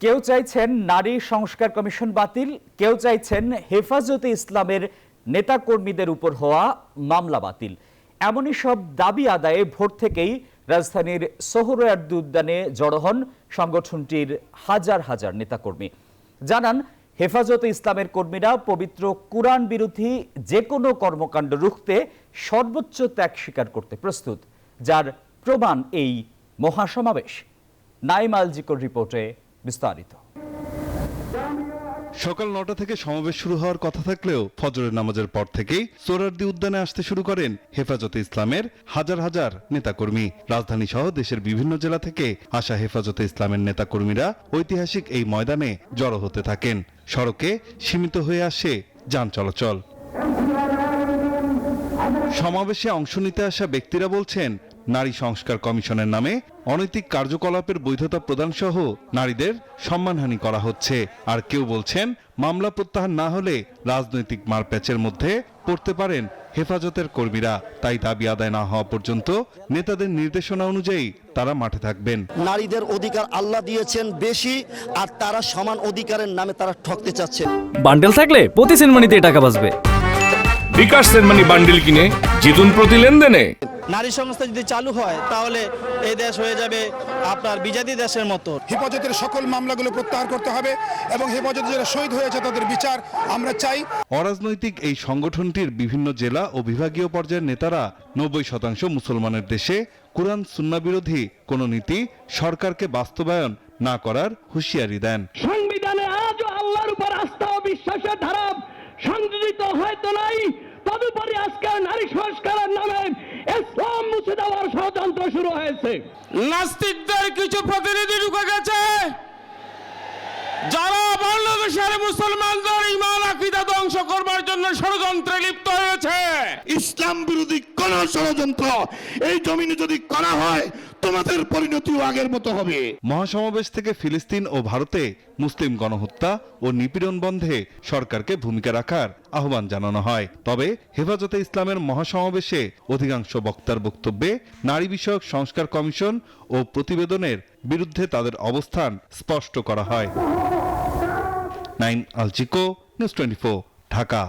কেউ চাইছেন নারী সংস্কার কমিশন বাতিল, কেউ চাইছেন হেফাজতে ইসলামের নেতাকর্মীদের উপর হওয়া মামলা বাতিল। এমনই সব দাবি আদায়ে ভোর থেকেই রাজধানীর সোহরাওয়ার্দী উদ্যানে জড়ো হন সংগঠনটির হাজার হাজার নেতাকর্মী। জানান, হেফাজতে ইসলামের কর্মীরা পবিত্র কুরআন বিরোধী যে কোনো কর্মকাণ্ড রুখতে সর্বোচ্চ ত্যাগ স্বীকার করতে প্রস্তুত, যার প্রমাণ এই মহাসমাবেশ। নাইম আলজিকোর রিপোর্টে বিস্তারিত। সকাল ৯টা থেকে সমাবেশ শুরু হওয়ার কথা থাকলেও ফজরের নামাজের পর থেকেই সোহরাওয়ার্দী উদ্যানে আসতে শুরু করেন হেফাজতে ইসলামের হাজার হাজার নেতাকর্মী। রাজধানী সহ দেশের বিভিন্ন জেলা থেকে আসা হেফাজতে ইসলামের নেতাকর্মীরা ঐতিহাসিক এই ময়দানে জড়ো হতে থাকেন। সড়কে সীমিত হয়ে আসে যান চলাচল। সমাবেশে অংশ নিতে আসা ব্যক্তিরা বলছেন, নারী সংস্কার কমিশনের নামে অনৈতিক কার্যকলাপের বৈধতা প্রদান সহ নারীদের সম্মানহানি করা হচ্ছে। আর কেউ বলছেন, মামলা প্রত্যাহার না হলে রাজনৈতিক মারপ্যাচের মধ্যে পড়তে পারেন হেফাজতের কর্মীরা। তাই দাবি আদায় না হওয়া পর্যন্ত নেতাদের নির্দেশনা অনুযায়ী তারা মাঠে থাকবেন। নারীদের অধিকার আল্লাহ দিয়েছেন বেশি, আর তারা সমান অধিকারের নামে তারা ঠকতে চাচ্ছে। বান্ডেল থাকলে প্রতি সেনমানিতে টাকা বাঁচবে। বিকাশ সেনমানি বান্ডেল কিনে জিতুন প্রতি লেনদেনে। নারী সংস্থা যদি চালু হয় তাহলে এই দেশ হয়ে যাবে আপনার বিজাতি দেশের মতো। হেফাজতের সকল মামলাগুলো প্রত্যাহার করতে হবে এবং হেফাজতে যারা শহীদ হয়েছে তাদের বিচার আমরা চাই। অরাজনৈতিক এই সংগঠনটির বিভিন্ন জেলা ও বিভাগীয় পর্যায়ের নেতারা ৯০% মুসলমানের দেশে কুরআন সুন্নাহ বিরোধী কোন নীতি সরকারকে বাস্তবায়ন না করার হুঁশিয়ারি দেন। সংবিধানে আজও আল্লাহর উপর আস্থা ও বিশ্বাসের ধারা সংযোজিত হয়তো নাই, তদুপরি আজকে নারী সংস্কারের নামে ইসলাম মুছে দেওয়ার ষড়যন্ত্র শুরু হয়েছে। নাস্তিকদের কিছু প্রতিনিধি ঢুকে গেছে, যারা বাংলাদেশের মুসলমানদের ঈমান আকীদা ধ্বংস করবার জন্য ষড়যন্ত্রে লিপ্ত হয়েছে। ইসলাম বিরোধী কোন ষড়যন্ত্র এই জমিনে যদি করা হয়, তোমাদের পরিণতিও আগের মতো হবে। মহাসমাবেশ থেকে ফিলিস্তিন ও ভারতে মুসলিম গণহত্যা ও নিপীড়ন বন্ধে সরকারকে ভূমিকা রাখার আহ্বান জানানো হয়। তবে হেফাজতে ইসলামের মহাসমাবেশে অধিকাংশ বক্তার বক্তব্যে নারী বিষয়ক সংস্কার কমিশন ও প্রতিবেদনের বিরুদ্ধে তাদের অবস্থান স্পষ্ট করা হয়। নাইম আলজিকো, নিউজ 24, ঢাকা।